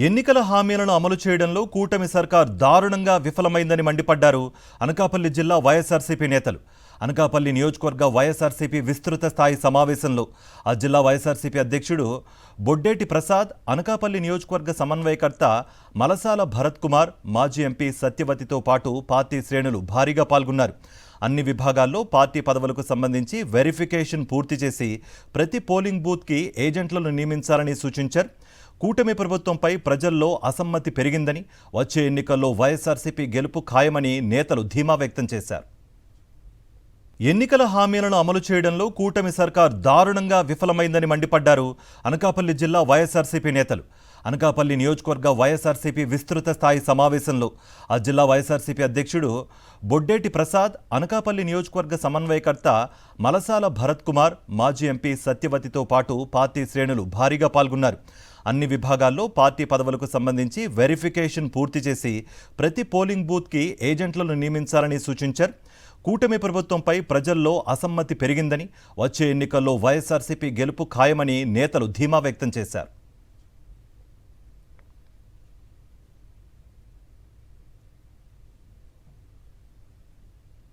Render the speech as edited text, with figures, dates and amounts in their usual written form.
ఎన్నికల హామీలను అమలు చేయడంలో కూటమి సర్కార్ దారుణంగా విఫలమైందని మండిపడ్డారు అనకాపల్లి జిల్లా వైఎస్ఆర్సీపీ నేతలు. అనకాపల్లి నియోజకవర్గ వైఎస్ఆర్సీపీ విస్తృత స్థాయి సమావేశంలో ఆ జిల్లా వైఎస్ఆర్సీపీ అధ్యక్షుడు బొడ్డేటి ప్రసాద్, అనకాపల్లి నియోజకవర్గ సమన్వయకర్త మలసాల భరత్ కుమార్, మాజీ ఎంపీ సత్యవతితో పాటు పార్టీ శ్రేణులు భారీగా పాల్గొన్నారు. అన్ని విభాగాల్లో పార్టీ పదవులకు సంబంధించి వెరిఫికేషన్ పూర్తి చేసి ప్రతి పోలింగ్ బూత్కి ఏజెంట్లను నియమించాలని సూచించారు. కూటమి ప్రభుత్వంపై ప్రజల్లో అసమ్మతి పెరిగిందని, వచ్చే ఎన్నికల్లో వైఎస్ఆర్సీపీ గెలుపు ఖాయమని నేతలు ధీమా వ్యక్తం చేశారు. ఎన్నికల హామీలను అమలు చేయడంలో కూటమి సర్కార్ దారుణంగా విఫలమైందని మండిపడ్డారు అనకాపల్లి జిల్లా వైఎస్ఆర్సీపీ నేతలు. అనకాపల్లి నియోజకవర్గ వైఎస్ఆర్సీపీ విస్తృత స్థాయి సమావేశంలో ఆ జిల్లా వైఎస్ఆర్సీపీ అధ్యక్షుడు బొడ్డేటి ప్రసాద్, అనకాపల్లి నియోజకవర్గ సమన్వయకర్త మలసాల భరత్ కుమార్, మాజీ ఎంపీ సత్యవతితో పాటు పార్టీ శ్రేణులు భారీగా పాల్గొన్నారు. అన్ని విభాగాల్లో పార్టీ పదవులకు సంబంధించి వెరిఫికేషన్ పూర్తి చేసి ప్రతి పోలింగ్ బూత్కి ఏజెంట్లను నియమించాలని సూచించారు. కూటమి ప్రభుత్వంపై ప్రజల్లో అసమ్మతి పెరిగిందని, వచ్చే ఎన్నికల్లో వైఎస్ఆర్సీపీ గెలుపు ఖాయమని నేతలు ధీమా వ్యక్తం చేశారు.